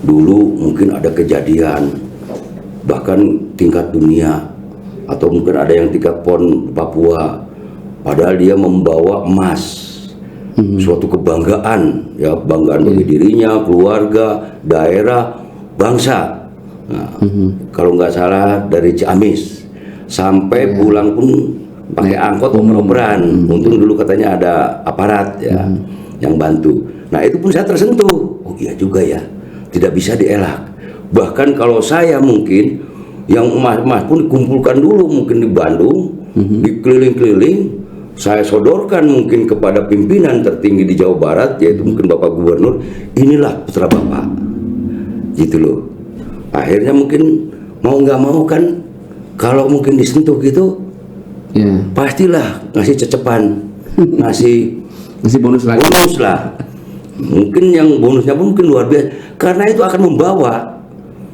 dulu mungkin ada kejadian bahkan tingkat dunia atau mungkin ada yang tingkat PON Papua, padahal dia membawa emas, suatu kebanggaan, ya banggaan bagi dirinya, keluarga, daerah, bangsa. Nah, kalau nggak salah dari Ciamis sampai pulang pun pakai angkot oper-operan. Untung dulu katanya ada aparat ya yang bantu. Nah itu pun saya tersentuh. Oh iya juga ya, tidak bisa dielak. Bahkan kalau saya mungkin yang emas-emas pun dikumpulkan dulu mungkin di Bandung, dikeliling-keliling. Saya sodorkan mungkin kepada pimpinan tertinggi di Jawa Barat, yaitu mungkin Bapak Gubernur, inilah putra Bapak, gitu loh. Akhirnya mungkin mau nggak mau kan, kalau mungkin disentuh gitu, pastilah ngasih cecepan, ngasih bonus lagi. Bonus lah. Mungkin yang bonusnya pun mungkin luar biasa, karena itu akan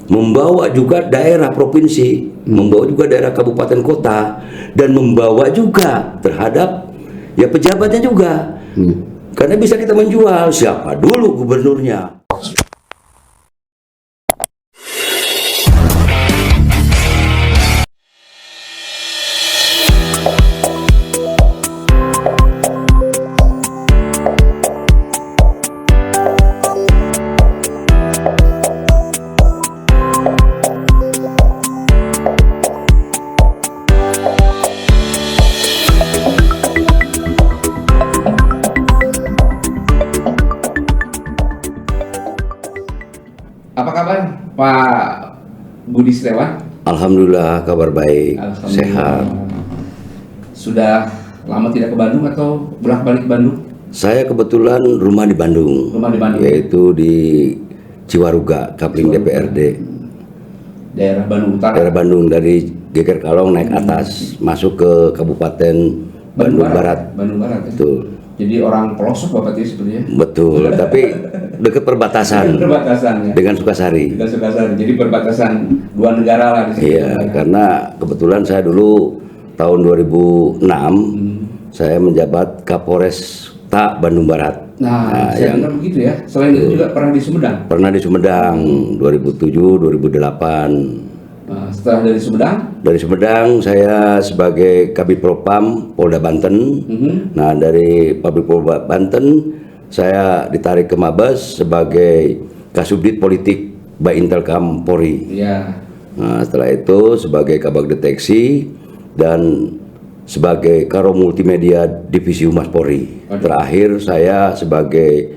membawa juga daerah provinsi, membawa juga daerah kabupaten kota, dan membawa juga terhadap ya pejabatnya juga, karena bisa kita menjual siapa dulu gubernurnya. Apa kabar Pak Budi Setiawan? Alhamdulillah kabar baik, sehat. Sudah lama tidak ke Bandung atau bolak-balik Bandung? Saya kebetulan rumah di Bandung, yaitu di Ciwaruga, Kapling DPRD. Daerah Bandung Utara. Daerah Bandung, dari Geger Kalong naik atas, masuk ke Kabupaten Bandung Barat. Bandung Barat. Betul. Jadi orang pelosok Bapak itu sepertinya. Betul, tapi dekat perbatasan. Perbatasan ya. Dengan Sukasari. Dengan Sukasari. Jadi perbatasan dua negara lah di situ. Iya, karena kebetulan saya dulu tahun 2006 saya menjabat Kapolres Bandung Barat. Nah saya dengar begitu ya. Selain itu juga pernah di Sumedang. Pernah di Sumedang 2007 2008. Nah, setelah dari Sumedang? Dari Sumedang saya sebagai Kabid Propam Polda Banten. Nah dari Kabid Polda Banten saya ditarik ke Mabes sebagai Kasubdit Politik Baintelkam Polri. Iya. Nah setelah itu sebagai Kabag Deteksi dan sebagai Karo Multimedia Divisi Humas Polri. Terakhir saya sebagai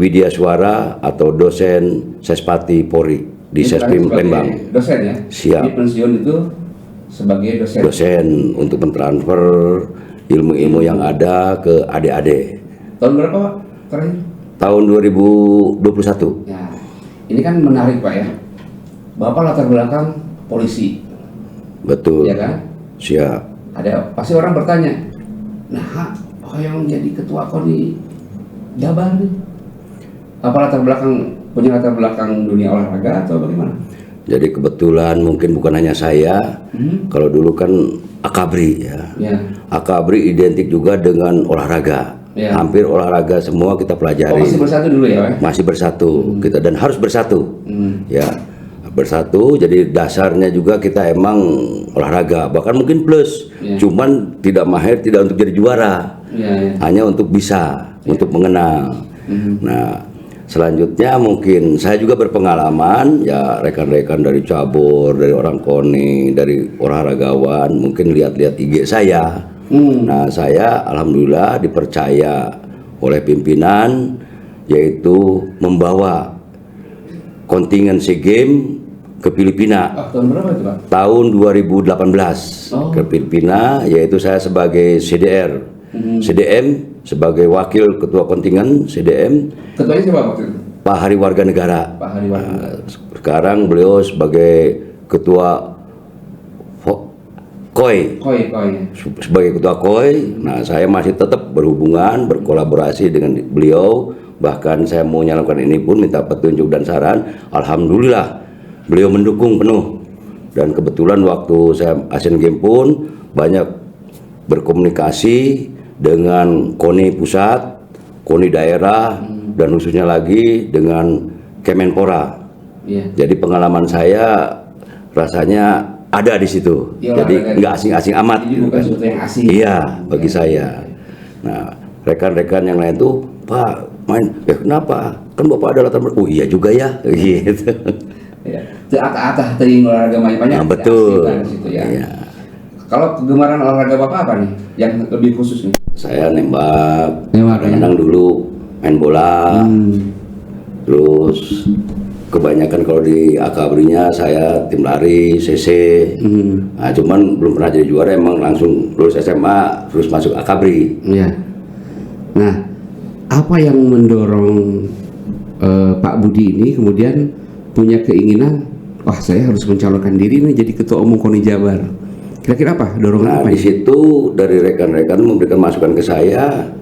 Widya Suara atau dosen Sespati Polri di Sespim Lembang. Dosen ya? Siap. Di pensiun itu sebagai dosen. Dosen untuk mentransfer ilmu-ilmu yang ada ke adik-adik. Tahun berapa Pak terakhir? Tahun 2021. Ya, ini kan menarik Pak ya. Bapak latar belakang polisi. Betul. Ya kan? Siap. Ada pasti orang bertanya, nah yang jadi ketua KONI Jabar nih, apa punya latar belakang dunia olahraga atau bagaimana? Jadi kebetulan mungkin bukan hanya saya, kalau dulu kan Akabri ya. Akabri identik juga dengan olahraga. Hampir olahraga semua kita pelajari. Masih bersatu dulu ya? Masih bersatu kita, dan harus bersatu. Ya, bersatu. Jadi dasarnya juga kita emang olahraga, bahkan mungkin plus, cuman tidak mahir, tidak untuk jadi juara, hanya untuk bisa, untuk mengenal. Nah selanjutnya mungkin saya juga berpengalaman ya, rekan-rekan dari cabur, dari orang KONI, dari olahragawan mungkin lihat-lihat IG saya. Nah saya alhamdulillah dipercaya oleh pimpinan, yaitu membawa kontingen SEA Games ke Filipina. Tahun berapa itu Pak? Tahun 2018 ke Filipina, yaitu saya sebagai CDR, CDM sebagai wakil ketua kontingen CDM. Ketuanya siapa waktu itu? Pak Hari Warga Negara. Pak Hari Warga. Sekarang beliau sebagai ketua KOI. Sebagai ketua KOI. Nah saya masih tetap berhubungan, berkolaborasi dengan beliau. Bahkan saya mau nyalakan ini pun minta petunjuk dan saran. Alhamdulillah beliau mendukung penuh. Dan kebetulan waktu saya Asian Games pun banyak berkomunikasi dengan KONI pusat, KONI daerah, dan khususnya lagi dengan Kemenpora. Iya. Jadi pengalaman saya rasanya ada di situ. Iya, Jadi nggak asing-asing amat. Jadi bukan sesuatu yang asing. Iya, bagi saya. Nah, rekan-rekan yang lain tuh, Pak main, kenapa? Kan Bapak ada latar belakang. Oh iya juga ya, gitu. Ya. Atah-atah teuing olahraga banyak. Nah, betul. Situ, ya. Iya. Kalau kegemaran olahraga Bapak apa nih? Yang lebih khusus nih? Saya nembak, Nembak, ya. kadang dulu main bola, terus kebanyakan kalau di akabrinya saya tim lari, CC. Nah, cuman belum pernah jadi juara, emang langsung lulus SMA terus masuk akabri. Iya. Nah, apa yang mendorong Pak Budi ini kemudian punya keinginan, wah saya harus mencalonkan diri nih jadi ketua umum KONI Jabar. Kira-kira apa dorongan Nah, apa di situ dari rekan-rekan memberikan masukan ke saya.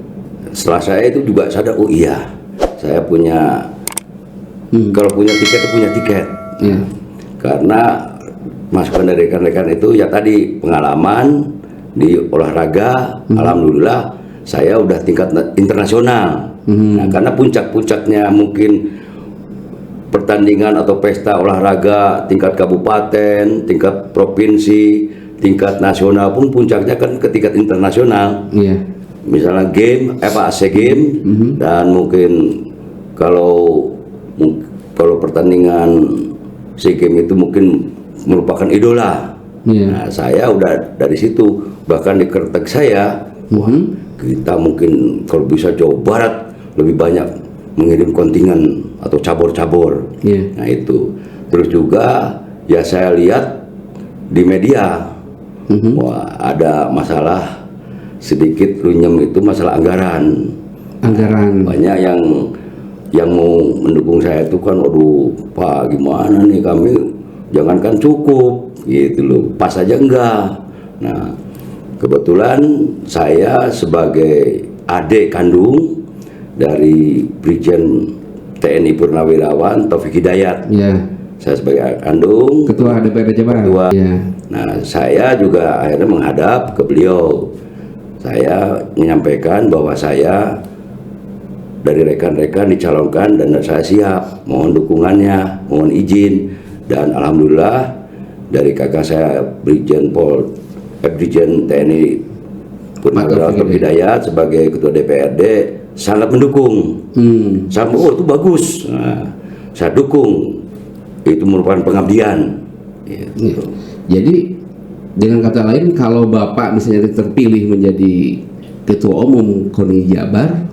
Setelah saya itu juga sadar, oh iya, saya punya kalau punya tiket itu punya tiket. Iya. Karena masukan dari rekan-rekan itu ya tadi pengalaman di olahraga, alhamdulillah saya udah tingkat internasional. Nah, karena puncak-puncaknya mungkin pertandingan atau pesta olahraga tingkat kabupaten, tingkat provinsi, tingkat nasional pun puncaknya kan ke tingkat internasional. Iya. Misalnya ASEAN Game, dan mungkin kalau pertandingan SEA Games itu mungkin merupakan idola. Iya. Nah, saya udah dari situ, bahkan di kertek saya, wah, kita mungkin kalau bisa Jawa Barat lebih banyak mengirim kontingen atau cabur-cabur. Iya. Nah itu, terus juga ya saya lihat di media, wah ada masalah sedikit runyem itu masalah anggaran. Banyak yang mau mendukung saya itu kan, waduh Pak gimana nih, kami jangankan cukup gitu loh, pas aja enggak. Nah kebetulan saya sebagai adik kandung dari Brigjen TNI Purnawirawan Taufik Hidayat, saya sebagai adik kandung Ketua DPRD Jabar. Nah saya juga akhirnya menghadap ke beliau, saya menyampaikan bahwa saya dari rekan-rekan dicalonkan dan saya siap, mohon dukungannya, mohon izin. Dan alhamdulillah dari kakak saya Brigjen TNI Purnawirawan Taufik Hidayat sebagai ketua DPRD sangat mendukung. Sama, oh itu bagus, nah, saya dukung, itu merupakan pengabdian. Gitu. Jadi dengan kata lain, kalau Bapak misalnya terpilih menjadi ketua umum KONI Jabar,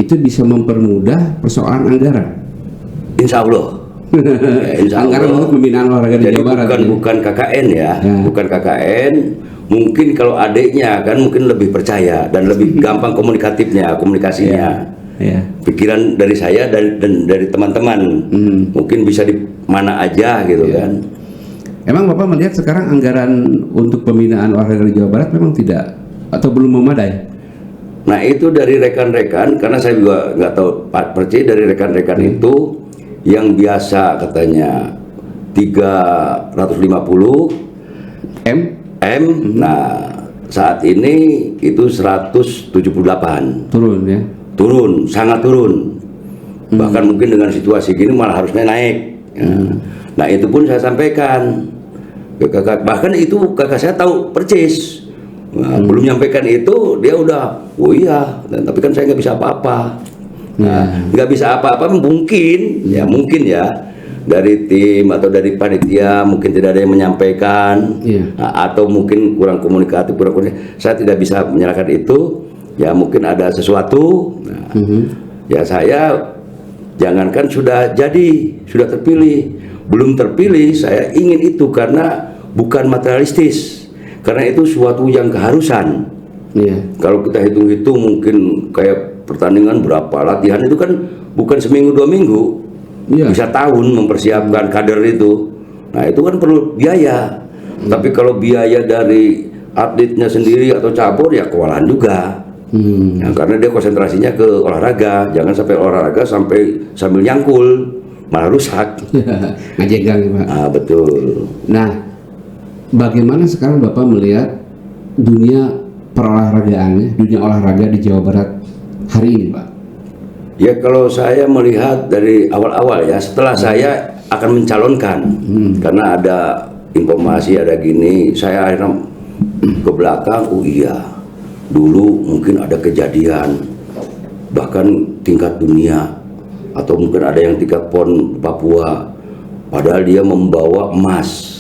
itu bisa mempermudah persoalan anggaran. Insya Allah. Ya, insya anggaran Allah. untuk pembinaan olahraga di Jawa Barat. Bukan KKN ya, bukan KKN. Mungkin kalau adiknya kan mungkin lebih percaya dan lebih gampang komunikasinya. Pikiran dari saya dan dari teman-teman mungkin bisa di mana aja gitu kan. Emang Bapak melihat sekarang anggaran untuk pembinaan olahraga di Jawa Barat memang tidak atau belum memadai? Nah itu dari rekan-rekan, karena saya juga nggak tahu percaya dari rekan-rekan itu yang biasa katanya 350 M, nah saat ini itu 178. Turun ya? Turun, sangat turun. Bahkan mungkin dengan situasi gini malah harusnya naik. Nah itu pun saya sampaikan ke kakak, bahkan itu kakak saya tahu percis. Nah, belum nyampaikan itu dia udah, oh iya, tapi kan saya nggak bisa apa-apa. Nah, nggak bisa apa-apa mungkin ya dari tim atau dari panitia mungkin tidak ada yang menyampaikan, atau mungkin kurang komunikatif, saya tidak bisa menyalahkan itu. Ya mungkin ada sesuatu. Nah, ya saya jangankan sudah terpilih, belum terpilih, saya ingin itu karena bukan materialistis. Karena itu suatu yang keharusan. Kalau kita hitung-hitung mungkin kayak pertandingan berapa latihan itu kan bukan seminggu 2 minggu, bisa tahun mempersiapkan kader itu. Nah itu kan perlu biaya. Tapi kalau biaya dari atletnya sendiri atau cabur ya kewalahan juga. Nah, karena dia konsentrasinya ke olahraga, jangan sampai olahraga sambil nyangkul malah rusak. Ngajegang ya Pak. Betul. Nah, bagaimana sekarang Bapak melihat dunia perolahragaannya, dunia olahraga di Jawa Barat hari ini, Pak? Ya kalau saya melihat dari awal-awal ya, setelah saya akan mencalonkan, karena ada informasi ada gini, saya akhirnya ke belakang, oh iya, dulu mungkin ada kejadian, bahkan tingkat dunia, atau mungkin ada yang tingkat PON Papua, padahal dia membawa emas,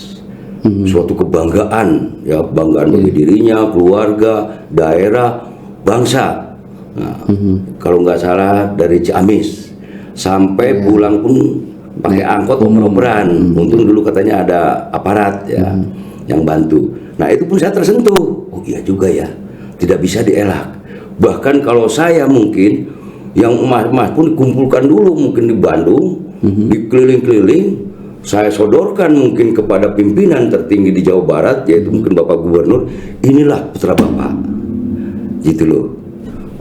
suatu kebanggaan, ya banggaan bagi dirinya, keluarga, daerah, bangsa. Nah, kalau nggak salah dari Ciamis sampai pulang pun pakai angkot oper-operan. Untung dulu katanya ada aparat ya yang bantu. Nah itu pun saya tersentuh. Oh iya juga ya, tidak bisa dielak. Bahkan kalau saya mungkin yang emas-emas pun dikumpulkan dulu mungkin di Bandung, dikeliling-keliling. Saya sodorkan mungkin kepada pimpinan tertinggi di Jawa Barat, yaitu mungkin Bapak Gubernur, inilah putra Bapak, gitu loh.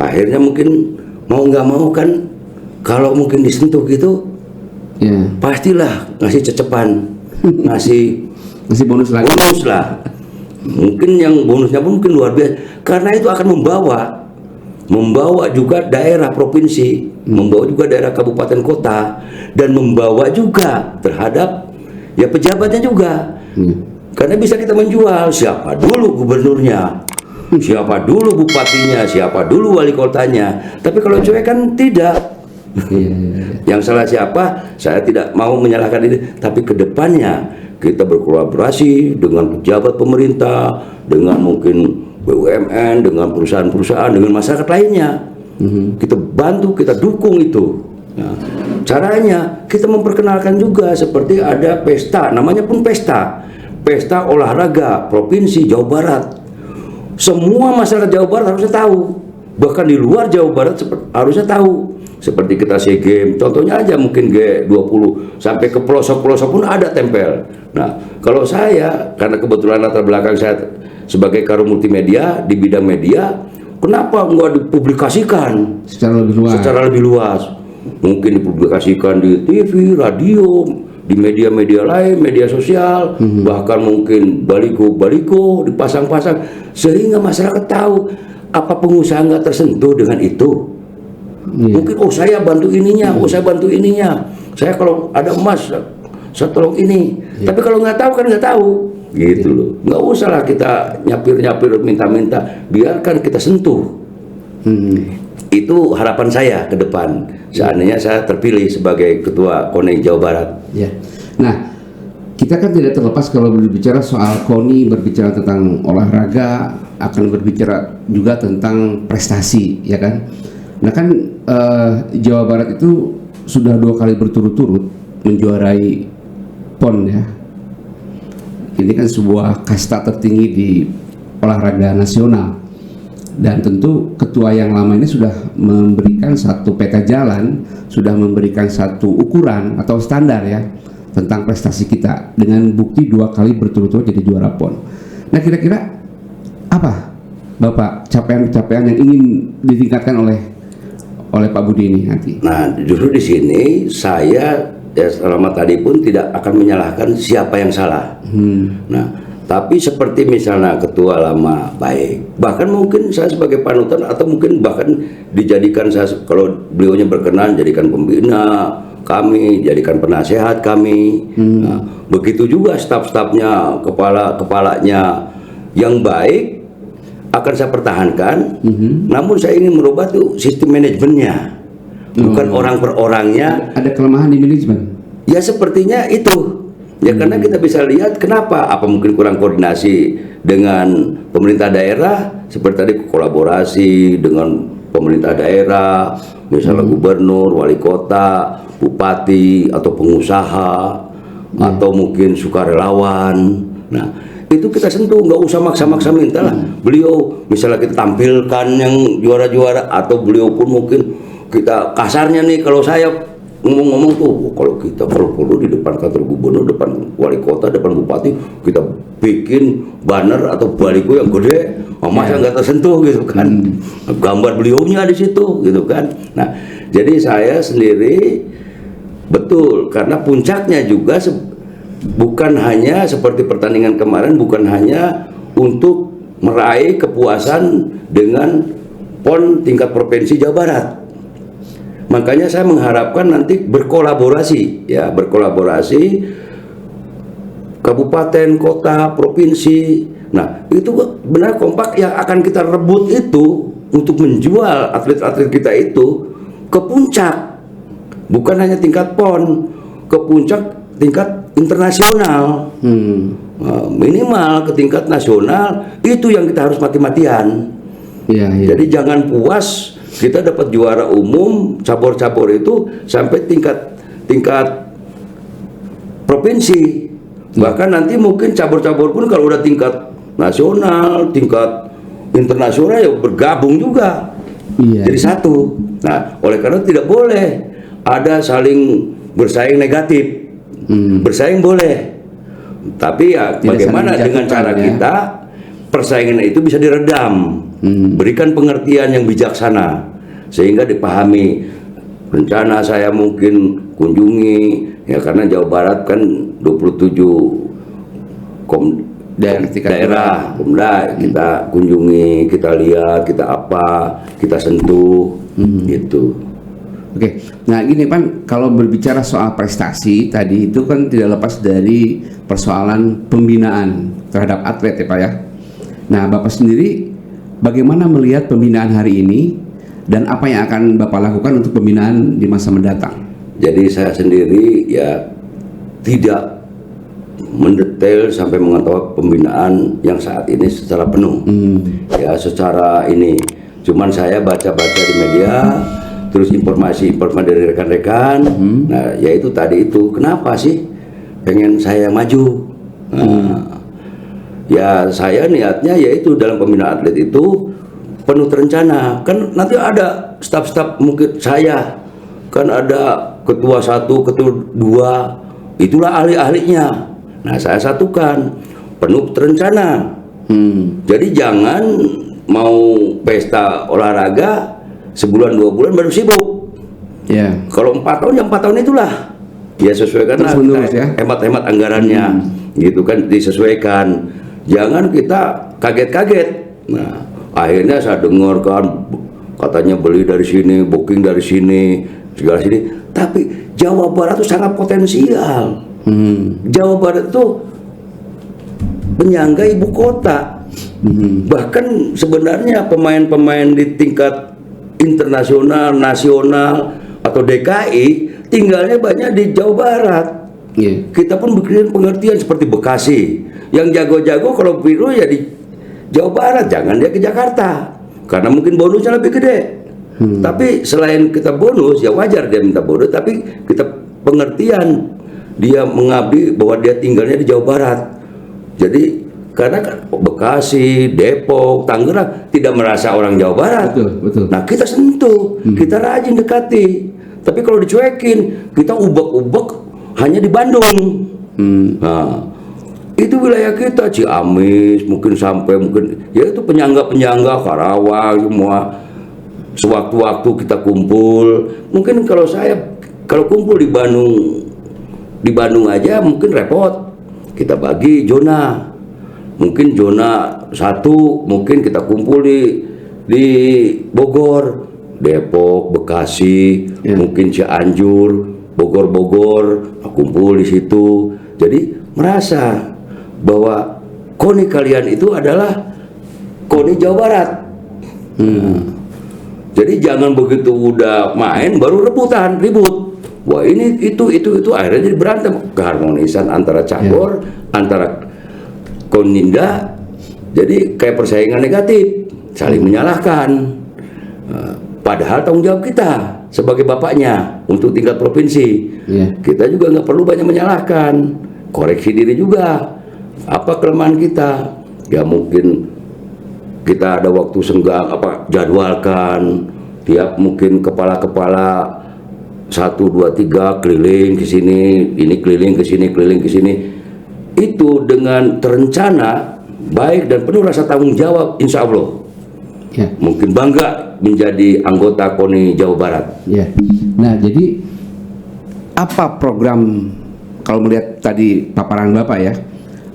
Akhirnya mungkin mau nggak mau kan, kalau mungkin disentuh gitu, pastilah ngasih cecepan, ngasih bonus lagi. Bonus lah. Mungkin yang bonusnya pun mungkin luar biasa, karena itu akan membawa juga daerah provinsi, membawa juga daerah kabupaten kota, dan membawa juga terhadap ya pejabatnya juga. Karena bisa kita menjual siapa dulu gubernurnya, siapa dulu bupatinya, siapa dulu wali kotanya. Tapi kalau cuek kan tidak. Yang salah siapa? Saya tidak mau menyalahkan ini, tapi kedepannya kita berkolaborasi dengan pejabat pemerintah, dengan mungkin BUMN, dengan perusahaan-perusahaan, dengan masyarakat lainnya. Kita bantu, kita dukung itu. Nah, caranya kita memperkenalkan juga seperti ada pesta, namanya pun pesta olahraga Provinsi Jawa Barat. Semua masyarakat Jawa Barat harusnya tahu, bahkan di luar Jawa Barat harusnya tahu. Seperti kita SEA Games, contohnya aja mungkin G20 sampai ke pelosok-pelosok pun ada tempel. Nah, kalau saya karena kebetulan latar belakang saya sebagai karum multimedia di bidang media, kenapa nggak dipublikasikan secara lebih luas? Mungkin dipublikasikan di TV, radio, di media-media lain, media sosial, bahkan mungkin baligo dipasang-pasang sehingga masyarakat tahu apa pengusaha nggak tersentuh dengan itu. Mungkin saya bantu ininya, saya bantu ininya. Saya kalau ada emas, saya tolong ini. Tapi kalau nggak tahu kan nggak tahu, gitu loh. Nggak usahlah kita nyapir, minta-minta, biarkan kita sentuh. Itu harapan saya ke depan. Seandainya saya terpilih sebagai Ketua KONI Jawa Barat. Nah, kita kan tidak terlepas kalau berbicara soal KONI, berbicara tentang olahraga, akan berbicara juga tentang prestasi, ya kan? Nah kan Jawa Barat itu sudah 2 kali berturut-turut menjuarai PON ya. Ini kan sebuah kasta tertinggi di olahraga nasional. Dan tentu ketua yang lama ini sudah memberikan satu peta jalan, sudah memberikan satu ukuran atau standar ya tentang prestasi kita dengan bukti 2 kali berturut-turut jadi juara PON. Nah kira-kira apa Bapak capaian-capaian yang ingin ditingkatkan oleh Pak Budi ini nanti? Nah justru di sini saya ya selama tadi pun tidak akan menyalahkan siapa yang salah. Nah tapi seperti misalnya ketua lama baik, bahkan mungkin saya sebagai panutan atau mungkin bahkan dijadikan saya kalau beliaunya berkenan jadikan pembina kami, jadikan penasehat kami. Nah, begitu juga staf-stafnya, kepalanya yang baik akan saya pertahankan. Namun saya ingin merubah tuh sistem manajemennya, bukan orang per orangnya. Ada kelemahan di manajemen? Ya sepertinya itu. Ya karena kita bisa lihat kenapa, apa mungkin kurang koordinasi dengan pemerintah daerah, seperti tadi kolaborasi dengan pemerintah daerah, misalnya gubernur, wali kota, bupati, atau pengusaha, atau mungkin sukarelawan. Nah itu kita sentuh, nggak usah maksa-maksa minta lah. Beliau misalnya kita tampilkan yang juara-juara, atau beliau pun mungkin kita kasarnya nih kalau saya ngomong-ngomong tuh, kalau kita perlu di depan kantor gubernur, depan wali kota, depan bupati, kita bikin banner atau baligo yang gede, masa nggak tersentuh gitu kan, gambar beliaunya di situ gitu kan. Nah jadi saya sendiri betul, karena puncaknya juga bukan hanya seperti pertandingan kemarin, bukan hanya untuk meraih kepuasan dengan PON tingkat provinsi Jawa Barat. Makanya saya mengharapkan nanti berkolaborasi, ya, berkolaborasi kabupaten, kota, provinsi. Nah, itu benar kompak yang akan kita rebut itu untuk menjual atlet-atlet kita itu ke puncak. Bukan hanya tingkat PON, ke puncak tingkat internasional. Minimal ke tingkat nasional, itu yang kita harus mati-matian. Jadi jangan puas kita dapat juara umum cabur-cabur itu sampai tingkat provinsi. Bahkan nanti mungkin cabur-cabur pun kalau udah tingkat nasional, tingkat internasional ya bergabung juga. Jadi satu. Nah, oleh karena tidak boleh ada saling bersaing negatif. Bersaing boleh, tapi ya tidak bagaimana dengan cara kita persaingan itu bisa diredam. Berikan pengertian yang bijaksana sehingga dipahami. Rencana saya mungkin kunjungi, ya, karena Jawa Barat kan 27 daerah Komda kita kunjungi, kita lihat, kita apa, kita sentuh, gitu. Oke, nah gini Pan, kalau berbicara soal prestasi tadi itu kan tidak lepas dari persoalan pembinaan terhadap atlet ya Pak ya. Nah Bapak sendiri bagaimana melihat pembinaan hari ini dan apa yang akan Bapak lakukan untuk pembinaan di masa mendatang? Jadi saya sendiri ya tidak mendetail sampai mengetahui pembinaan yang saat ini secara penuh. Ya secara ini, cuman saya baca-baca di media, terus informasi dari rekan-rekan. Nah, yaitu tadi itu, kenapa sih pengen saya maju? Ya saya niatnya yaitu dalam pembinaan atlet itu penuh terencana. Kan nanti ada staf-staf, mungkin saya kan ada ketua 1, ketua 2, itulah ahli-ahlinya. Nah saya satukan, penuh terencana. Jadi jangan mau pesta olahraga sebulan 2 bulan baru sibuk. Kalau 4 tahun, yang 4 tahun itulah ya sesuaikan lah, ya. Hemat-hemat anggarannya, gitu kan, disesuaikan. Jangan kita kaget-kaget. Nah akhirnya saya dengar kan katanya beli dari sini, booking dari sini, segala sini. Tapi Jawa Barat itu sangat potensial. Jawa Barat itu penyangga ibu kota. Bahkan sebenarnya pemain-pemain di tingkat internasional, nasional atau DKI tinggalnya banyak di Jawa Barat. Kita pun bikin pengertian seperti Bekasi, yang jago-jago kalau biru ya di Jawa Barat, jangan dia ke Jakarta karena mungkin bonusnya lebih gede. Tapi selain kita bonus, ya wajar dia minta bonus, tapi kita pengertian dia mengabdi bahwa dia tinggalnya di Jawa Barat. Jadi karena Bekasi, Depok, Tangerang tidak merasa orang Jawa Barat. Betul. Nah kita sentuh, kita rajin dekati. Tapi kalau dicuekin, kita ubek-ubek hanya di Bandung. Nah, itu wilayah kita, Ciamis, mungkin sampai ya itu penyangga-penyangga Karawang semua. Sewaktu-waktu kita kumpul. Mungkin kalau kumpul di Bandung aja mungkin repot. Kita bagi zona. Mungkin zona 1 mungkin kita kumpul di Bogor, Depok, Bekasi, mungkin Cianjur, Bogor, kumpul di situ. Jadi merasa bahwa KONI kalian itu adalah KONI Jawa Barat. Jadi jangan begitu udah main baru rebutan, ribut. Wah ini itu akhirnya jadi berantem. Keharmonisan antara cabur, antara Koninda, jadi kayak persaingan negatif, saling menyalahkan. Padahal tanggung jawab kita sebagai bapaknya untuk tingkat provinsi. Kita juga nggak perlu banyak menyalahkan, koreksi diri juga. Apa kelemahan kita? Ya mungkin kita ada waktu senggang, jadwalkan tiap mungkin kepala-kepala 1, 2, 3 keliling ke sini, ini keliling ke sini, keliling ke sini. Itu dengan terencana baik dan penuh rasa tanggung jawab, insya Allah mungkin bangga menjadi anggota KONI Jawa Barat. Nah jadi apa program, kalau melihat tadi paparan Bapak ya,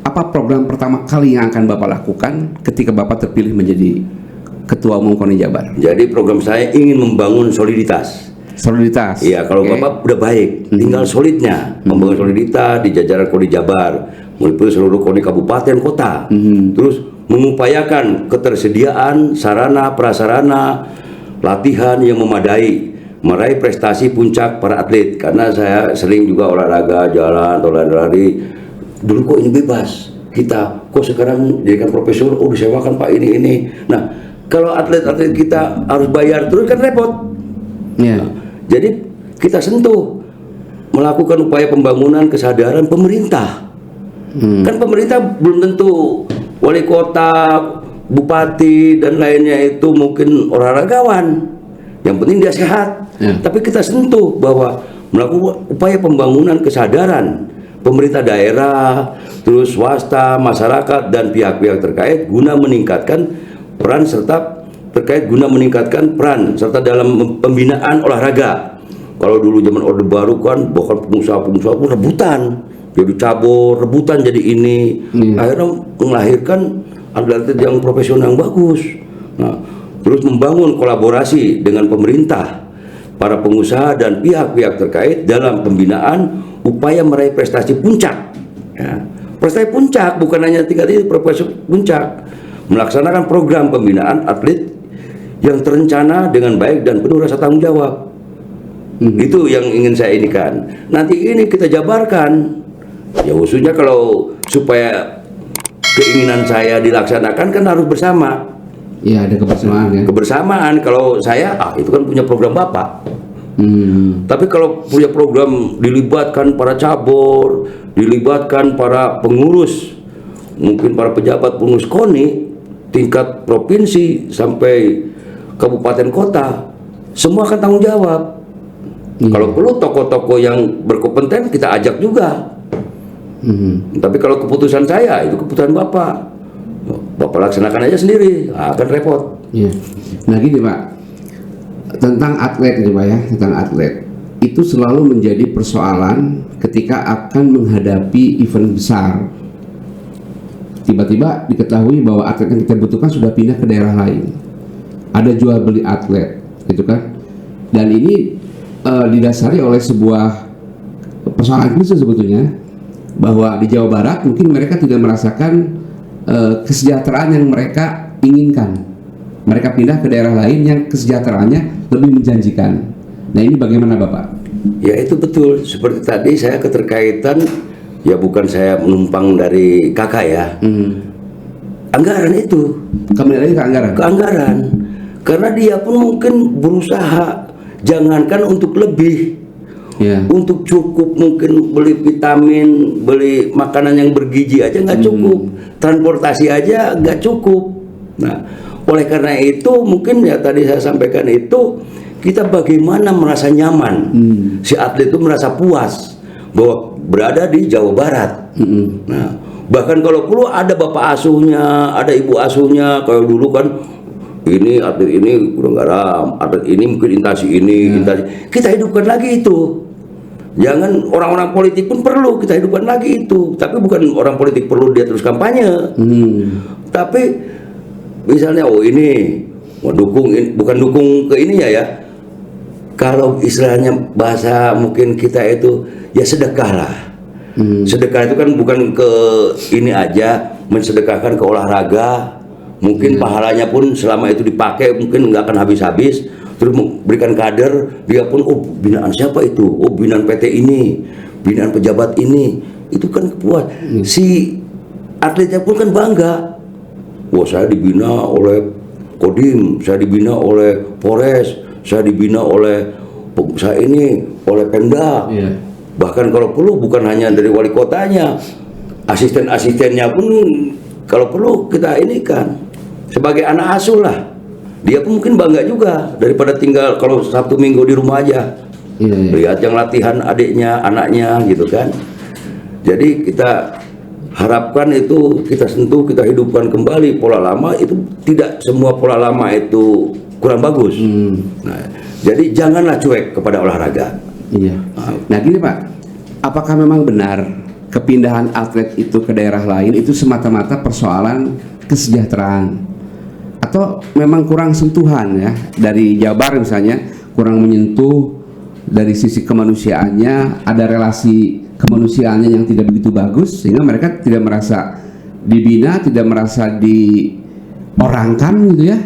apa program pertama kali yang akan Bapak lakukan ketika Bapak terpilih menjadi Ketua Umum KONI Jabar? Jadi program saya ingin membangun soliditas Soliditas. Iya, kalau Oke. Bapak udah baik, tinggal solidnya, membangun soliditas di jajaran KONI Jabar, meliputi seluruh KONI kabupaten kota. Terus mengupayakan ketersediaan sarana prasarana latihan yang memadai, meraih prestasi puncak para atlet. Karena saya sering juga olahraga jalan atau lari-lari. Dulu kok ini bebas, kita kok sekarang jadikan profesor, oh disewakan Pak ini. Nah, kalau atlet-atlet kita harus bayar terus kan repot. Ya. Jadi kita sentuh melakukan upaya pembangunan kesadaran pemerintah. Kan pemerintah belum tentu wali kota, bupati dan lainnya itu mungkin olahragawan. Yang penting dia sehat. Ya. Tapi kita sentuh bahwa melakukan upaya pembangunan kesadaran pemerintah daerah, terus swasta, masyarakat dan pihak-pihak terkait guna meningkatkan peran dalam pembinaan olahraga. Kalau dulu zaman Orde Baru kan bahkan pengusaha-pengusaha pun rebutan jadi cabur, rebutan jadi ini. Akhirnya melahirkan atlet yang profesional yang bagus. Nah, terus membangun kolaborasi dengan pemerintah, para pengusaha dan pihak-pihak terkait dalam pembinaan upaya meraih prestasi puncak. Ya. Prestasi puncak bukan hanya tingkat itu, prestasi puncak. Melaksanakan program pembinaan atlet yang terencana dengan baik dan penuh rasa tanggung jawab. Itu yang ingin saya inikan. Nanti ini kita jabarkan. Ya khususnya kalau supaya keinginan saya dilaksanakan kan harus bersama. Ya, ada kebersamaan ya. Kebersamaan. Kalau saya itu kan punya program Bapak. Tapi kalau punya program dilibatkan para cabur, dilibatkan para pengurus, mungkin para pejabat pengurus KONI tingkat provinsi sampai kabupaten kota, semua akan tanggung jawab. Kalau perlu tokoh-tokoh yang berkompeten kita ajak juga. Tapi kalau keputusan saya itu keputusan Bapak. Bapak laksanakan aja sendiri, akan repot. Ya. Nah gini Pak, tentang atlet ini Pak ya, tentang atlet itu selalu menjadi persoalan ketika akan menghadapi event besar. Tiba-tiba diketahui bahwa atlet yang kita butuhkan sudah pindah ke daerah lain. Ada jual beli atlet, gitu kan? Dan ini didasari oleh sebuah persoalan khusus sebetulnya, bahwa di Jawa Barat mungkin mereka tidak merasakan kesejahteraan yang mereka inginkan. Mereka pindah ke daerah lain yang kesejahteraannya lebih menjanjikan. Nah ini bagaimana Bapak? Ya itu betul. Seperti tadi saya keterkaitan, ya bukan saya menumpang dari kakak ya. Anggaran itu. Kembali lagi ke anggaran. Ke anggaran. Karena dia pun mungkin berusaha, jangankan untuk lebih. Ya. Untuk cukup mungkin beli vitamin, beli makanan yang bergizi aja nggak cukup, transportasi aja nggak cukup. Nah, oleh karena itu mungkin ya tadi saya sampaikan itu kita bagaimana merasa nyaman, si atlet itu merasa puas bahwa berada di Jawa Barat. Nah, bahkan kalau perlu ada bapak asuhnya, ada ibu asuhnya, kalau dulu kan ini atlet ini kurang garam, atlet ini mungkin intasi ini, intasi. Kita hidupkan lagi itu. Jangan orang-orang politik pun perlu kita hidupkan lagi itu. Tapi bukan orang politik perlu dia terus kampanye. Tapi misalnya ini mau dukung ini, bukan dukung ke ininya ya. Kalau istilahnya bahasa mungkin kita itu ya sedekah lah. Sedekah itu kan bukan ke ini aja, mensedekahkan ke olahraga. Mungkin pahalanya pun selama itu dipakai mungkin nggak akan habis-habis. Terus memberikan kader, dia pun binaan siapa itu? Oh binaan PT ini, binaan pejabat ini. Itu kan puas. Si atletnya pun kan bangga. Wah saya dibina oleh Kodim, saya dibina oleh Polres, saya dibina oleh saya ini oleh Pemda. Bahkan kalau perlu bukan hanya dari wali kotanya, asisten-asistennya pun kalau perlu kita ini kan sebagai anak asuh lah. Dia pun mungkin bangga juga daripada tinggal kalau Sabtu Minggu di rumah aja. Lihat yang latihan adiknya, anaknya gitu kan. Jadi kita harapkan itu kita sentuh, kita hidupkan kembali pola lama itu. Tidak semua pola lama itu kurang bagus. Nah, jadi janganlah cuek kepada olahraga. Nah gini Pak, apakah memang benar kepindahan atlet itu ke daerah lain itu semata-mata persoalan kesejahteraan? Atau memang kurang sentuhan ya dari Jabar misalnya, kurang menyentuh dari sisi kemanusiaannya ada relasi kemanusiaannya yang tidak begitu bagus, sehingga mereka tidak merasa dibina, tidak merasa diorangkan gitu ya.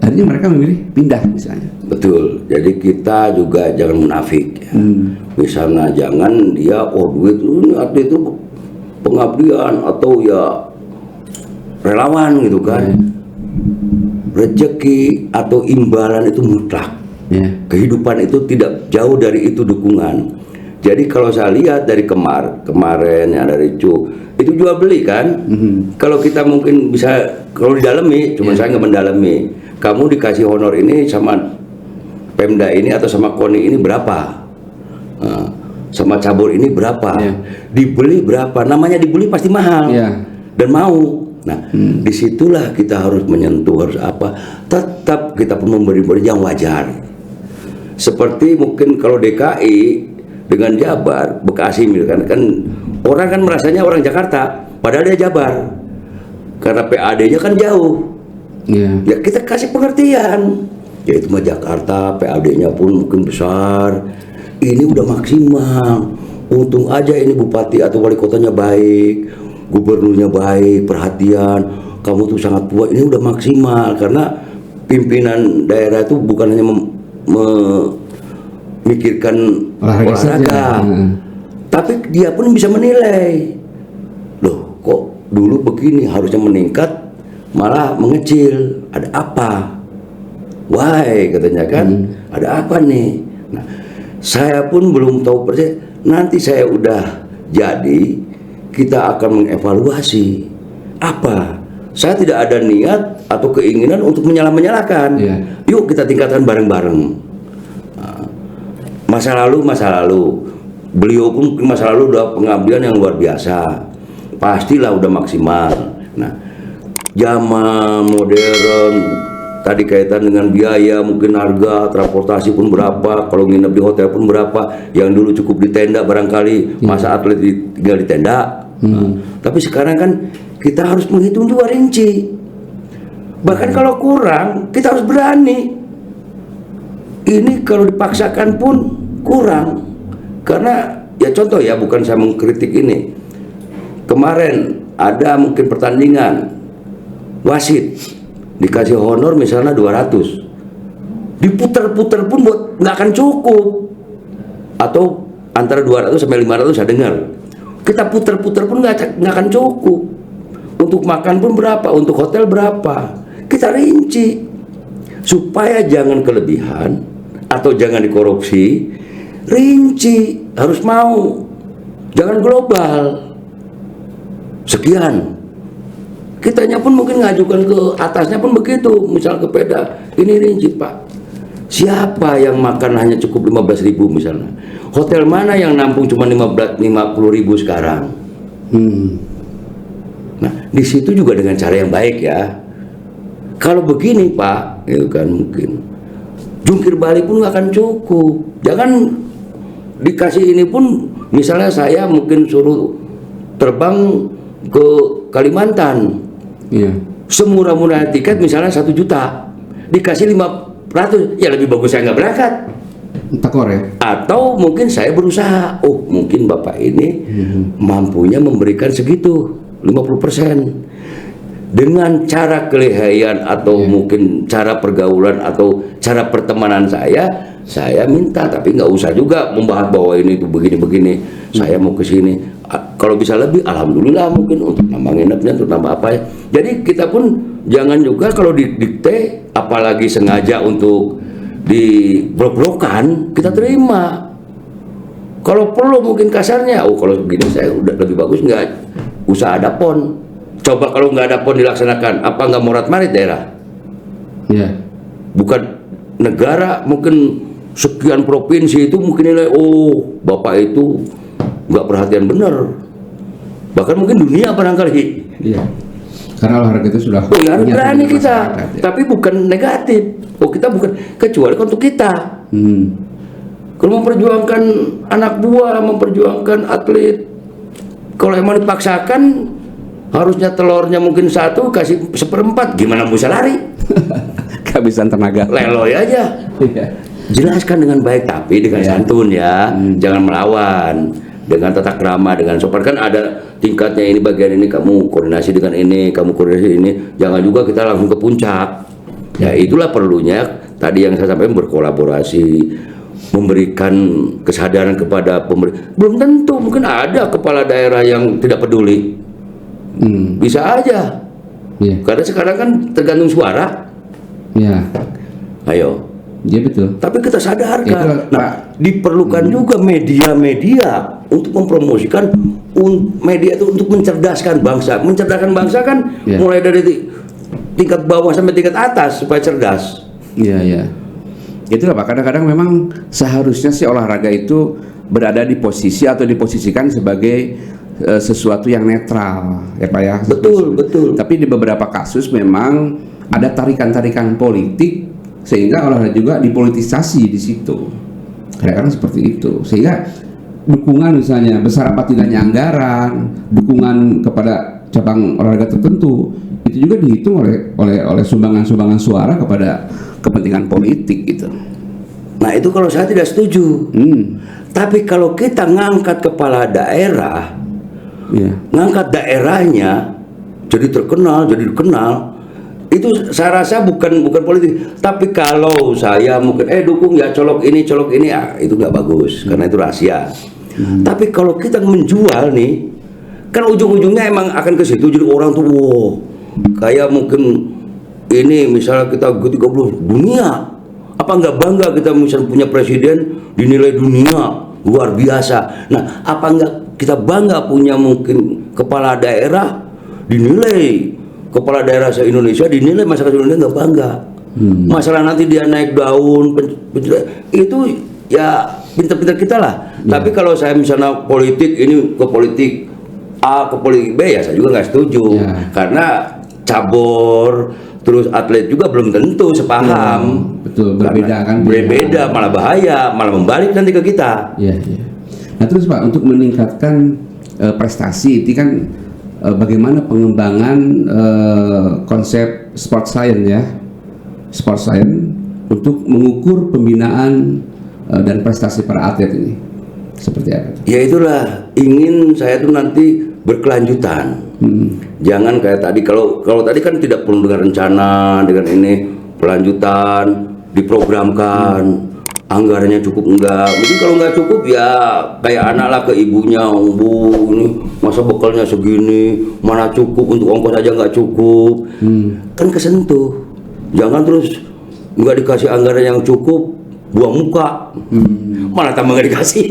Akhirnya mereka memilih pindah misalnya. Betul. Jadi kita juga jangan munafik ya. Misalnya jangan dia duit ini artinya itu pengabdian atau ya relawan gitu kan. Rezeki atau imbalan itu mutlak. Kehidupan itu tidak jauh dari itu dukungan. Jadi kalau saya lihat dari kemarin yang dari itu jual beli kan. Kalau kita mungkin bisa kalau didalami, cuma saya nggak mendalami. Kamu dikasih honor ini sama Pemda ini atau sama KONI ini berapa? Sama cabur ini berapa? Dibeli berapa? Namanya dibeli pasti mahal dan mau. Nah, disitulah kita harus menyentuh, harus apa? Tetap kita pun memberi yang wajar. Seperti mungkin kalau DKI dengan Jabar, Bekasi misalkan, kan orang kan merasanya orang Jakarta, padahal dia Jabar. Karena PAD-nya kan jauh. Ya kita kasih pengertian. Ya itu mah Jakarta, PAD-nya pun mungkin besar. Ini udah maksimal. Untung aja ini bupati atau wali kotanya baik, gubernurnya baik, perhatian. Kamu tuh sangat puas. Ini udah maksimal karena pimpinan daerah itu bukan hanya memikirkan olahraga, tapi dia pun bisa menilai. Loh, kok dulu begini, harusnya meningkat, malah mengecil. Ada apa? Why katanya kan? Ada apa nih? Nah, saya pun belum tahu persis. Nanti saya udah jadi, kita akan mengevaluasi apa. Saya tidak ada niat atau keinginan untuk menyalahkan. Yuk kita tingkatkan bareng-bareng. Masa lalu. Beliau pun masa lalu udah pengabdian yang luar biasa. Pastilah udah maksimal. Nah, zaman modern tadi kaitan dengan biaya, mungkin harga transportasi pun berapa, kalau nginep di hotel pun berapa, yang dulu cukup di tenda barangkali masa atlet tinggal di tenda. Tapi sekarang kan kita harus menghitung juga rinci. Bahkan kalau kurang kita harus berani. Ini kalau dipaksakan pun kurang. Karena ya contoh ya, bukan saya mengkritik ini. Kemarin ada mungkin pertandingan wasit dikasih honor misalnya 200, diputar-putar pun buat nggak akan cukup, atau antara 200 sampai 500 saya dengar. Kita putar-putar pun nggak akan cukup. Untuk makan pun berapa, untuk hotel berapa, kita rinci supaya jangan kelebihan atau jangan dikorupsi. Rinci, harus mau, jangan global. Sekian. Kitanya pun mungkin ngajukan ke atasnya pun begitu, misal ke Pemda, ini rinci Pak, siapa yang makan hanya cukup 15.000 misalnya, hotel mana yang nampung cuma 50.000 sekarang. Nah di situ juga dengan cara yang baik ya. Kalau begini Pak, itu kan mungkin jungkir balik pun nggak akan cukup. Jangan dikasih ini pun, misalnya saya mungkin suruh terbang ke Kalimantan. Semurah-murah tiket misalnya 1 juta, dikasih 500, ya lebih bagus saya nggak berangkat. Tekor ya? Atau mungkin saya berusaha, mungkin Bapak ini mampunya memberikan segitu 50%. Dengan cara kelihaian atau mungkin cara pergaulan atau cara pertemanan saya minta, tapi nggak usah juga membahas bahwa ini tuh begini-begini. Saya mau ke sini. Kalau bisa lebih, alhamdulillah, mungkin untuk nambah nginepnya, untuk nambah apa ya. Jadi kita pun jangan juga kalau didikte, apalagi sengaja untuk diblok-blokan, kita terima. Kalau perlu mungkin kasarnya, kalau begini saya udah lebih bagus nggak usah ada PON. Coba kalau nggak ada PON dilaksanakan, apa nggak morat-marit daerah? Bukan negara, mungkin sekian provinsi itu mungkin nilai, Bapak itu nggak perhatian bener. Bahkan mungkin dunia barangkali. Karena olahraga itu sudah harus berani kita, tapi bukan negatif. Kita bukan, kecuali untuk kita. Kalau memperjuangkan anak buah, memperjuangkan atlet, kalau emang dipaksakan, harusnya telurnya mungkin 1, kasih 1/4, gimana bisa lari? Kehabisan tenaga. Leloy aja. jelaskan dengan baik tapi dengan santun ya, jangan melawan, dengan tata krama, dengan sopan. Kan ada tingkatnya, ini bagian ini kamu koordinasi dengan ini, kamu koordinasi ini, jangan juga kita langsung ke puncak. Ya itulah perlunya tadi yang saya sampaikan, berkolaborasi, memberikan kesadaran kepada pemerintah. Belum tentu, mungkin ada kepala daerah yang tidak peduli, bisa aja. Karena sekarang kan tergantung suara. Ayo. Iya betul. Tapi kita sadarkan. Nah, diperlukan juga media-media untuk mempromosikan, media itu untuk mencerdaskan bangsa. Mencerdaskan bangsa kan mulai dari tingkat bawah sampai tingkat atas supaya cerdas. Iya. Itulah Pak. Kadang-kadang memang seharusnya sih olahraga itu berada di posisi atau diposisikan sebagai sesuatu yang netral, ya Pak ya. Betul. Tapi di beberapa kasus memang ada tarikan-tarikan politik, sehingga olahraga juga dipolitisasi di situ. Kadang-kadang seperti itu. Sehingga dukungan misalnya besar apa tidaknya anggaran, dukungan kepada cabang olahraga tertentu itu juga dihitung oleh sumbangan-sumbangan suara kepada kepentingan politik gitu. Nah itu kalau saya tidak setuju. Tapi kalau kita ngangkat kepala daerah, ngangkat daerahnya jadi terkenal, jadi dikenal, itu saya rasa bukan politik. Tapi kalau saya mungkin dukung ya colok ini itu nggak bagus karena itu rahasia. Tapi kalau kita menjual nih, kan ujung-ujungnya emang akan ke situ. Jadi orang tuh kayak mungkin ini misalnya kita G30 dunia, apa nggak bangga kita misalnya punya presiden dinilai dunia luar biasa. Nah, apa nggak kita bangga punya mungkin kepala daerah dinilai, kepala daerah se-Indonesia dinilai, masyarakat Indonesia nggak bangga. Masalah nanti dia naik daun, itu ya pintar-pintar kita lah. Tapi kalau saya misalnya politik ini ke politik A ke politik B, ya saya juga nggak setuju. Karena cabur terus atlet juga belum tentu sepaham. Betul, berbeda kan? Berbeda, malah bahaya, malah membalik nanti ke kita. Nah terus Pak, untuk meningkatkan prestasi itu kan bagaimana pengembangan konsep sport science ya, sport science untuk mengukur pembinaan dan prestasi para atlet ini seperti apa? Ya itulah, ingin saya tuh nanti berkelanjutan. Jangan kayak tadi, kalau tadi kan tidak perlu dengan rencana, dengan ini pelanjutan diprogramkan, anggarannya cukup enggak. Mungkin kalau nggak cukup ya kayak anak lah ke ibunya, Bu ini masa bekalnya segini, mana cukup untuk ongkos aja nggak cukup. Kan kesentuh. Jangan terus nggak dikasih anggaran yang cukup, buang muka, malah tambah nggak dikasih.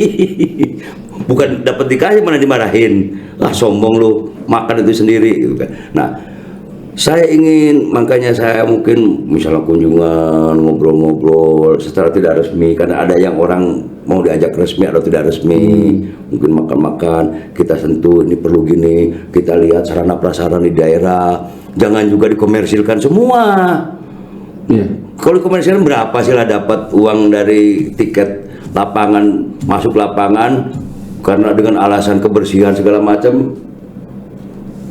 Bukan dapat dikasih malah dimarahin, sombong lu makan itu sendiri gitu kan. Nah saya ingin, makanya saya mungkin misalnya kunjungan, ngobrol-ngobrol secara tidak resmi, karena ada yang orang mau diajak resmi atau tidak resmi, mungkin makan-makan, kita sentuh ini perlu gini, kita lihat sarana prasarana di daerah, jangan juga dikomersilkan semua. Kalau dikomersilkan berapa sih lah dapat uang dari tiket lapangan, masuk lapangan, karena dengan alasan kebersihan segala macam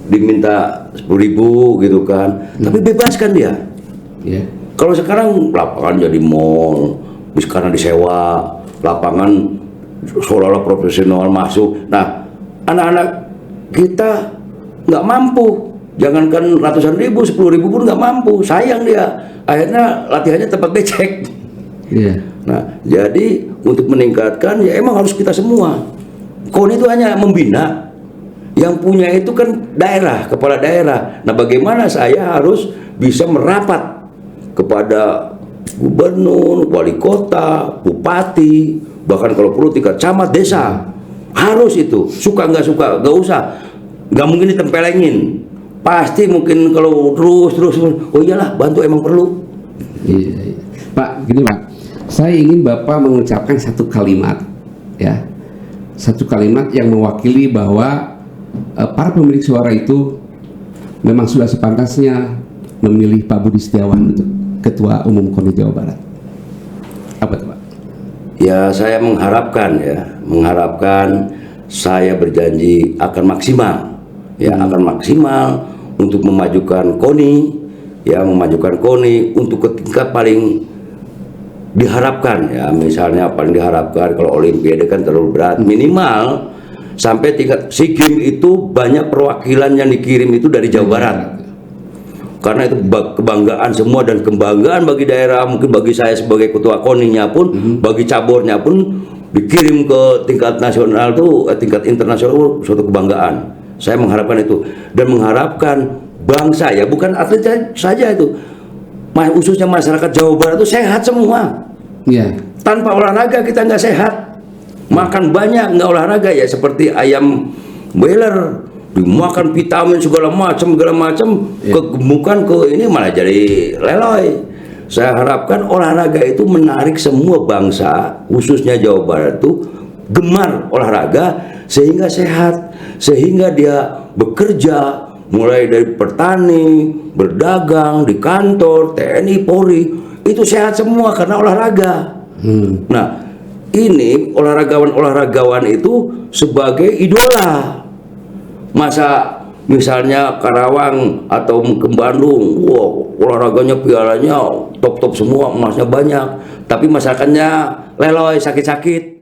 diminta 10.000 gitu kan. Tapi bebaskan dia. Kalau sekarang lapangan jadi mall, sekarang disewa lapangan seolah-olah profesional masuk. Nah, anak-anak kita nggak mampu. Jangankan ratusan ribu, 10.000 pun nggak mampu. Sayang dia. Akhirnya latihannya tempat becek. Nah, jadi untuk meningkatkan ya emang harus kita semua. KONI itu hanya membina. Yang punya itu kan daerah, kepala daerah. Nah, bagaimana saya harus bisa merapat kepada gubernur, wali kota, bupati, bahkan kalau perlu tingkat camat, desa. Harus itu. Suka nggak suka, nggak usah. Nggak mungkin ditempelengin. Pasti mungkin kalau terus, oh iyalah, bantu emang perlu. Pak, gini Pak, saya ingin Bapak mengucapkan satu kalimat, ya, satu kalimat yang mewakili bahwa para pemilik suara itu memang sudah sepantasnya memilih Pak Budi Setiawan untuk Ketua Umum KONI Jawa Barat. Apa itu Pak? Ya saya mengharapkan saya berjanji akan maksimal, akan maksimal untuk memajukan KONI, memajukan KONI untuk ke tingkat paling diharapkan ya, misalnya paling diharapkan kalau Olimpiade kan terlalu berat, minimal sampai tingkat SEA Games itu banyak perwakilan yang dikirim itu dari Jawa Barat. Karena itu kebanggaan semua dan kebanggaan bagi daerah, mungkin bagi saya sebagai ketua KONI-nya pun, bagi cabornya pun dikirim ke tingkat nasional tuh, tingkat internasional, suatu kebanggaan. Saya mengharapkan itu dan mengharapkan bangsa ya, bukan atlet saja itu, khususnya masyarakat Jawa Barat itu sehat semua. Ya. Tanpa olahraga kita nggak sehat. Makan banyak nggak olahraga ya seperti ayam boiler, dimakan vitamin segala macam kegemukan ke ini malah jadi leloy. Saya harapkan olahraga itu menarik semua bangsa, khususnya Jawa Barat itu gemar olahraga sehingga sehat, sehingga dia bekerja mulai dari petani, berdagang, di kantor, TNI, Polri, itu sehat semua karena olahraga. Nah, ini olahragawan itu sebagai idola. Masa misalnya Karawang atau ke Bandung, wow, olahraganya pialanya top-top semua, emasnya banyak, tapi masyarakatnya leloy, sakit-sakit.